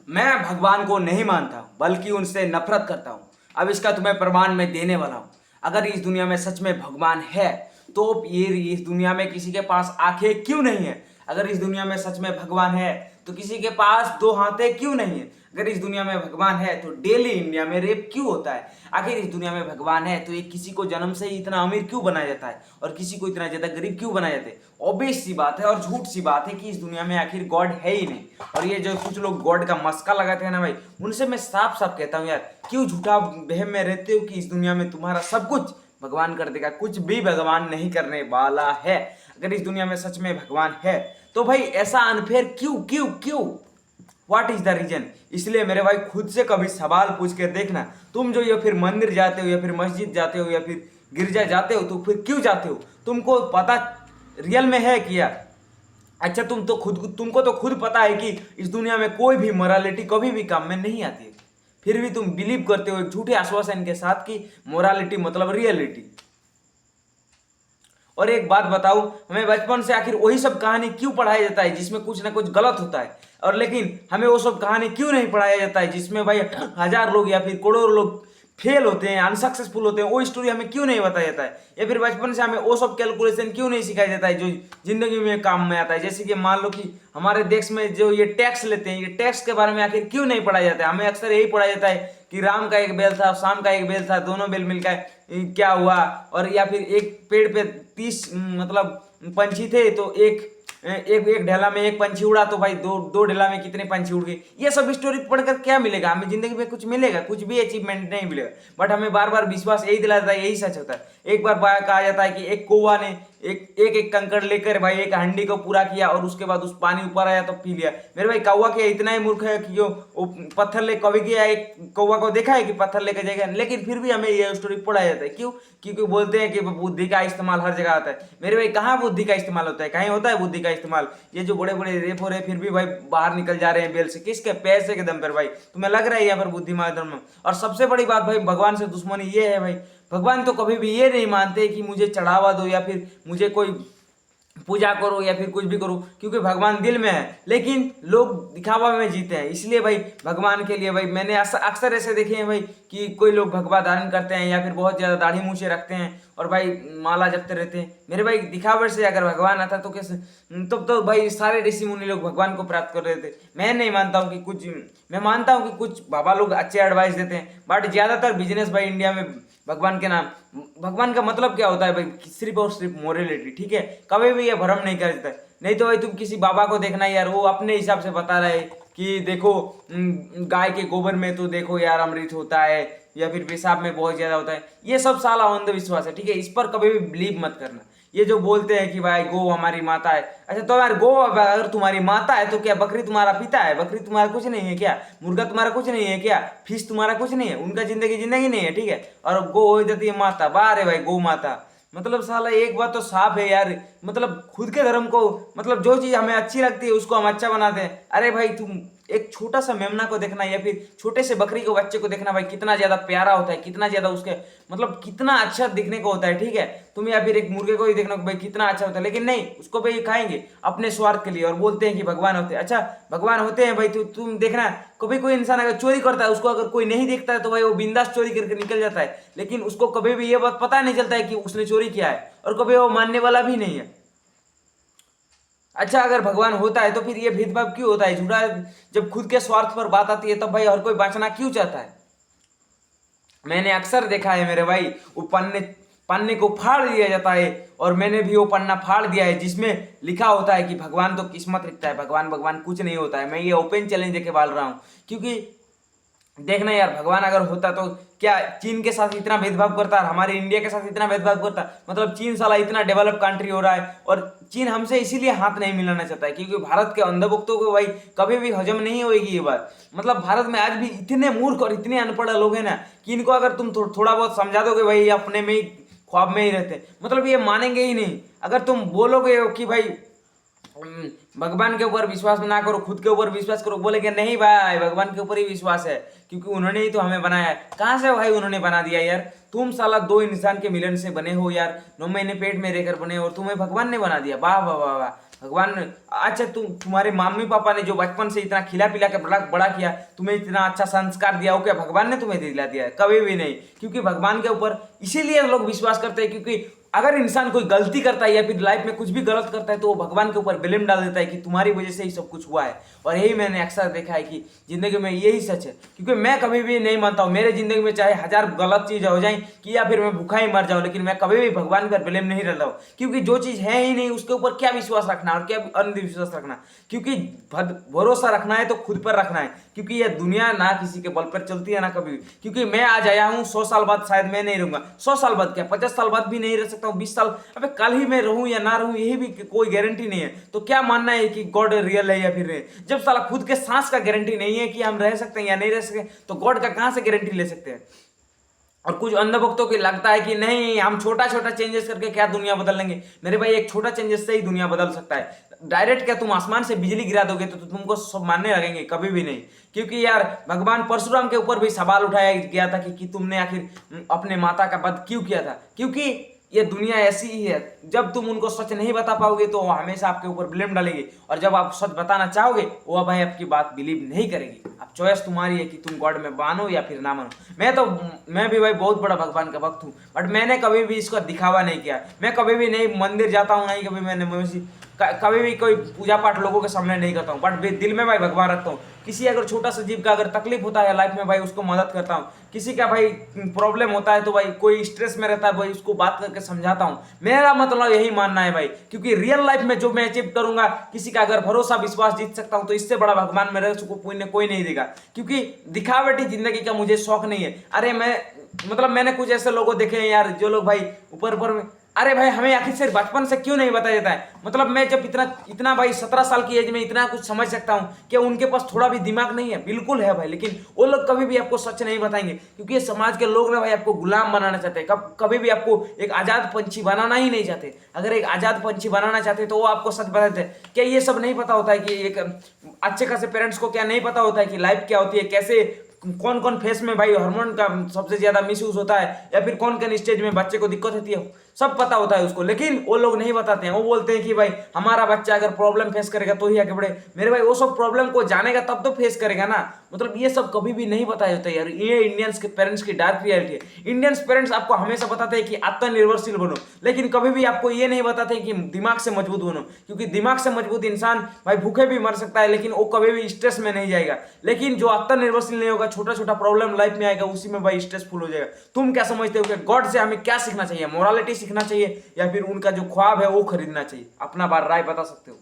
मैं भगवान को नहीं मानता हूं, बल्कि उनसे नफरत करता हूं। अब इसका तुम्हें प्रमाण मैं देने वाला हूं। अगर इस दुनिया में सच में भगवान है तो ये इस दुनिया में किसी के पास आंखें क्यों नहीं है? अगर इस दुनिया में सच में भगवान है तो किसी के पास दो हाथें क्यों नहीं है? अगर इस दुनिया में भगवान है तो डेली इंडिया में रेप क्यों होता है? आखिर इस दुनिया में भगवान है तो ये किसी को जन्म से ही इतना अमीर क्यों बनाया जाता है और किसी को इतना ज्यादा गरीब क्यों बनाया जाता है? ऑब्वियस सी बात है और झूठ सी बात है कि इस दुनिया में आखिर गॉड है ही नहीं। और ये जो कुछ लोग गॉड का मस्का लगाते हैं ना भाई, उनसे मैं साफ साफ कहता हूँ यार, क्यों झूठा बहम में रहते हो कि इस दुनिया में तुम्हारा सब कुछ भगवान कर देगा? कुछ भी भगवान नहीं करने वाला है। अगर इस दुनिया में सच में भगवान है तो भाई ऐसा अनफेयर क्यों क्यों क्यों? What is the reason? इसलिए मेरे भाई खुद से कभी सवाल पूछ के देखना। तुम जो ये फिर मंदिर जाते हो या फिर मस्जिद जाते हो या फिर गिरजा जाते हो तो फिर क्यों जाते हो? तुमको पता रियल में है कि यार, अच्छा तुमको तो खुद पता है कि इस दुनिया में कोई भी मोरालिटी कभी भी काम में नहीं आती है, फिर भी तुम बिलीव करते हो एक झूठे आश्वासन के साथ कि मोरालिटी मतलब रियलिटी। और एक बात बताओ, हमें बचपन से आखिर वही सब कहानी क्यों पढ़ाया जाता है जिसमें कुछ ना कुछ गलत होता है? और लेकिन हमें वो सब कहानी क्यों नहीं पढ़ाया जाता है जिसमें भाई हजार लोग या फिर करोड़ों लोग फेल होते हैं, अनसक्सेसफुल होते हैं? वो स्टोरी हमें क्यों नहीं बताया जाता है? या फिर बचपन से हमें वो सब कैलकुलेशन क्यों नहीं सिखाया जाता है जो जिंदगी में काम में आता है? जैसे कि मान लो कि हमारे देश में जो ये टैक्स लेते हैं, ये टैक्स के बारे में आखिर क्यों नहीं पढ़ाया जाता है? हमें अक्सर यही पढ़ाया जाता है कि राम का एक बैल था, शाम का एक बैल था, दोनों बैल मिलकर क्या हुआ? और या फिर एक पेड़ पे 30 मतलब पंछी थे तो एक एक एक ढेला में एक पंछी उड़ा तो भाई दो दो ढेला में कितने पंछी उड़ गए? ये सब स्टोरी पढ़कर क्या मिलेगा हमें? जिंदगी में कुछ मिलेगा? कुछ भी अचीवमेंट नहीं मिलेगा। बट हमें बार बार विश्वास यही दिलाया जाता है, यही सच होता है। एक बार कहा जाता है कि एक कौवा ने एक कंकड़ लेकर भाई एक हंडी को पूरा किया और उसके बाद उस पानी ऊपर आया तो पी लिया। मेरे भाई कौवा क्या इतना ही मूर्ख है कि जो पत्थर ले कभी गया एक कौवा को देखा है कि पत्थर लेकर जाएगा? लेकिन फिर भी हमें ये स्टोरी पढ़ाया जाता है। क्यों? क्योंकि बोलते हैं कि बुद्धि का इस्तेमाल हर जगह होता है। मेरे भाई कहाँ बुद्धि का इस्तेमाल होता है? कहीं होता है बुद्धि का इस्तेमाल? ये जो बड़े बड़े रेप हो रहे फिर भी भाई बाहर निकल जा रहे हैं बेल से, किसके? पैसे के दम पर भाई। तुम्हें लग रहा है यहाँ पर बुद्धिमान धर्म? और सबसे बड़ी बात भाई, भगवान से दुश्मनी ये है भाई, भगवान तो कभी भी ये नहीं मानते कि मुझे चढ़ावा दो या फिर मुझे कोई पूजा करो या फिर कुछ भी करो, क्योंकि भगवान दिल में है लेकिन लोग दिखावा में जीते हैं। इसलिए भाई भगवान के लिए भाई मैंने अक्सर ऐसे देखे हैं भाई कि कोई लोग भगवा धारण करते हैं या फिर बहुत ज्यादा दाढ़ी मूछे रखते हैं और भाई माला जपते रहते हैं। मेरे भाई दिखावे से अगर भगवान आता तो कैसे? तो भाई सारे ऋषि मुनि लोग भगवान को प्राप्त कर रहे थे। मैं नहीं मानता हूँ कि कुछ, मैं मानता हूँ कि कुछ बाबा लोग अच्छे एडवाइस देते हैं, बट ज्यादातर बिजनेस भाई इंडिया में भगवान के नाम, भगवान का मतलब क्या होता है भाई? सिर्फ और सिर्फ मोरलिटी। ठीक है, कभी भी ये भ्रम नहीं करता। नहीं तो भाई तुम किसी बाबा को देखना यार, वो अपने हिसाब से बता रहे कि देखो गाय के गोबर में तो देखो यार अमृत होता है या फिर पेशाब में बहुत ज्यादा होता है। ये सब साला अंधविश्वास है। ठीक है, इस पर कभी भी बिलीव मत करना। ये जो बोलते हैं कि भाई गौ हमारी माता है, अच्छा तो यार गौ अगर तुम्हारी माता है तो क्या बकरी तुम्हारा पिता है? बकरी तुम्हारा कुछ नहीं है क्या? मुर्गा तुम्हारा कुछ नहीं है क्या? फिश तुम्हारा कुछ नहीं है? उनका जिंदगी जिंदगी नहीं है। ठीक है, और गौ हो जाती है माता। बारे भाई गौ माता मतलब साला एक बात तो साफ है यार, मतलब खुद के धर्म को, मतलब जो चीज हमें अच्छी लगती है उसको हम अच्छा बनाते हैं। अरे भाई तुम एक छोटा सा मेमना को देखना या फिर छोटे से बकरी को बच्चे को देखना भाई, कितना ज्यादा प्यारा होता है, कितना ज्यादा उसके मतलब कितना अच्छा दिखने को होता है। ठीक है, तुम या फिर एक मुर्गे को ही देखना भाई कितना अच्छा होता है, लेकिन नहीं, उसको भाई खाएंगे अपने स्वार्थ के लिए और बोलते हैं कि भगवान होते हैं। अच्छा भगवान होते हैं भाई, तो तुम देखना कभी कोई इंसान अगर चोरी करता है उसको अगर कोई नहीं देखता है तो भाई वो बिंदास चोरी करके निकल जाता है, लेकिन उसको कभी भी ये बात पता नहीं चलता है कि उसने चोरी किया है और कभी वो मानने वाला भी नहीं है। अच्छा अगर भगवान होता है तो फिर ये भेदभाव क्यों होता है झूठा? जब खुद के स्वार्थ पर बात आती है तब भाई हर कोई बांचना क्यों चाहता है? मैंने अक्सर देखा है मेरे भाई, वो पन्ने पन्ने को फाड़ दिया जाता है और मैंने भी वो पन्ना फाड़ दिया है जिसमें लिखा होता है कि भगवान तो किस्मत लिखता है, भगवान भगवान कुछ नहीं होता है। मैं ये ओपन चैलेंज देके बोल रहा हूँ, क्योंकि देखना यार भगवान अगर होता तो क्या चीन के साथ इतना भेदभाव करता है, हमारे इंडिया के साथ इतना भेदभाव करता? मतलब चीन साला इतना डेवलप कंट्री हो रहा है और चीन हमसे इसीलिए हाथ नहीं मिलाना चाहता है क्योंकि भारत के अंधभक्तों को भाई कभी भी हजम नहीं होगी ये बात। मतलब भारत में आज भी इतने मूर्ख और इतने अनपढ़ लोग हैं ना कि इनको अगर तुम थोड़ा बहुत समझा दोगे भाई ये अपने में ही ख्वाब में ही रहते, मतलब ये मानेंगे ही नहीं। अगर तुम बोलोगे कि भाई भगवान के ऊपर विश्वास ना करो, खुद के ऊपर विश्वास करो, बोलेंगे नहीं भाई भगवान के ऊपर ही विश्वास है क्योंकि उन्होंने ही तो हमें बनाया है। कहाँ से भाई उन्होंने बना दिया यार? तुम साला दो इंसान के मिलन से बने हो यार, 9 महीने पेट में रहकर बने और तुम्हें भगवान ने बना दिया। वाह वाह वाह वाह, भगवान अच्छा तुम्हारे मम्मी पापा ने जो बचपन से इतना खिला पिला के बड़ा बड़ा किया, तुम्हें इतना अच्छा संस्कार दिया, वो क्या भगवान ने तुम्हें दिला दिया है? कभी भी नहीं। क्योंकि भगवान के ऊपर इसीलिए लोग विश्वास करते हैं, क्योंकि अगर इंसान कोई गलती करता है या फिर लाइफ में कुछ भी गलत करता है तो वो भगवान के ऊपर ब्लेम डाल देता है कि तुम्हारी वजह से ही सब कुछ हुआ है। और यही मैंने अक्सर देखा है कि जिंदगी में यही सच है। क्योंकि मैं कभी भी नहीं मानता हूँ मेरे जिंदगी में चाहे 1000 गलत चीजें हो जाएं कि या फिर मैं भूखा ही मर जाऊं, लेकिन मैं कभी भी भगवान पर ब्लेम नहीं डालता हूँ। क्योंकि जो चीज है ही नहीं उसके ऊपर क्या विश्वास रखना और क्या अंधविश्वास रखना। क्योंकि भरोसा रखना है तो खुद पर रखना है। क्योंकि यह दुनिया ना किसी के बल पर चलती है ना कभी भी। क्योंकि मैं आज आया हूँ, 100 साल बाद शायद मैं नहीं रहूंगा, 100 साल बाद क्या 50 साल बाद भी नहीं रह सकता हूँ, 20 साल, अबे कल ही मैं रहूं या ना रहूं यही भी कोई गारंटी नहीं है। तो क्या मानना है कि गॉड रियल है या फिर नहीं? जब साला खुद के सांस का गारंटी नहीं है कि हम रह सकते हैं या नहीं रह सकते, तो गॉड का कहां से गारंटी ले सकते हैं? और कुछ अंधभक्तों को लगता है कि नहीं हम छोटा छोटा चेंजेस करके क्या दुनिया बदल लेंगे। मेरे भाई एक छोटा चेंजेस से ही दुनिया बदल सकता है। डायरेक्ट क्या तुम आसमान से बिजली गिरा दोगे तो तुमको सब मानने लगेंगे? कभी भी नहीं। क्योंकि यार भगवान परशुराम के ऊपर भी सवाल उठाया गया था कि तुमने आखिर अपने माता का वध क्यों किया था। क्योंकि ये दुनिया ऐसी ही है, जब तुम उनको सच नहीं बता पाओगे तो वो हमेशा आपके ऊपर ब्लेम डालेंगे, और जब आप सच बताना चाहोगे वो भाई आपकी बात बिलीव नहीं करेगी। अब चॉइस तुम्हारी है कि तुम गॉड में मानो या फिर ना मानो। मैं भी भाई बहुत बड़ा भगवान का भक्त हूँ, बट मैंने कभी भी इसको दिखावा नहीं किया। मैं कभी भी नहीं मंदिर जाता हूँ, नहीं कभी मैंने कभी भी कोई पूजा पाठ लोगों के सामने नहीं करता हूँ, बट दिल में भाई भगवान रखता हूँ। किसी अगर छोटा सा जीव का अगर तकलीफ होता है लाइफ में भाई उसको मदद करता हूँ। किसी का भाई प्रॉब्लम होता है तो भाई कोई स्ट्रेस में रहता है भाई उसको बात करके समझाता हूँ। मेरा मतलब यही मानना है भाई। क्योंकि रियल लाइफ में जो मैं अचीव करूंगा, किसी का अगर भरोसा विश्वास जीत सकता हूँ तो इससे बड़ा भगवान मेरे को पुण्य कोई नहीं देगा। क्योंकि दिखावटी जिंदगी का मुझे शौक नहीं है। अरे मैंने कुछ ऐसे लोगों देखे हैं यार जो लोग भाई ऊपर ऊपर में, अरे भाई हमें आखिर से बचपन से क्यों नहीं बताया जाता है? मतलब मैं जब इतना भाई 17 साल की एज में इतना कुछ समझ सकता हूँ कि उनके पास थोड़ा भी दिमाग नहीं है? बिल्कुल है भाई, लेकिन वो लोग कभी भी आपको सच नहीं बताएंगे। क्योंकि ये समाज के लोग ना भाई आपको गुलाम बनाना चाहते हैं, कभी भी आपको एक आजाद पंछी बनाना ही नहीं चाहते। अगर एक आजाद पंछी बनाना चाहते तो वो आपको सच बताते हैं। क्या ये सब नहीं पता होता है कि एक अच्छे खासे पेरेंट्स को क्या नहीं पता होता है कि लाइफ क्या होती है, कैसे कौन कौन फेस में भाई हार्मोन का सबसे ज्यादा मिसयूज होता है, या फिर कौन कौन स्टेज में बच्चे को दिक्कत होती है, सब पता होता है उसको। लेकिन वो लोग नहीं बताते हैं। वो बोलते हैं कि भाई हमारा बच्चा अगर प्रॉब्लम फेस करेगा तो ही आगे बढ़े। मेरे भाई वो सब प्रॉब्लम को जानेगा तब तो फेस करेगा ना। मतलब ये सब कभी भी नहीं बताया जाता यार। ये इंडियंस के पेरेंट्स की डार्क रियलिटी है। इंडियंस पेरेंट्स आपको हमेशा बताते हैं कि आत्मनिर्भरशील बनो, लेकिन कभी भी आपको ये नहीं बताते कि दिमाग से मजबूत बनो। क्योंकि दिमाग से मजबूत इंसान भाई भूखे भी मर सकता है, लेकिन वो कभी भी स्ट्रेस में नहीं जाएगा। लेकिन जो आत्मनिर्भरशील नहीं होगा, छोटा छोटा प्रॉब्लम लाइफ में आएगा, उसी में भाई स्ट्रेसफुल हो जाएगा। तुम क्या समझते हो कि गॉड से हमें क्या सीखना चाहिए? मोरालिटी सीखना चाहिए या फिर उनका जो ख्वाब है वो खरीदना चाहिए? अपना बार राय बता सकते हो।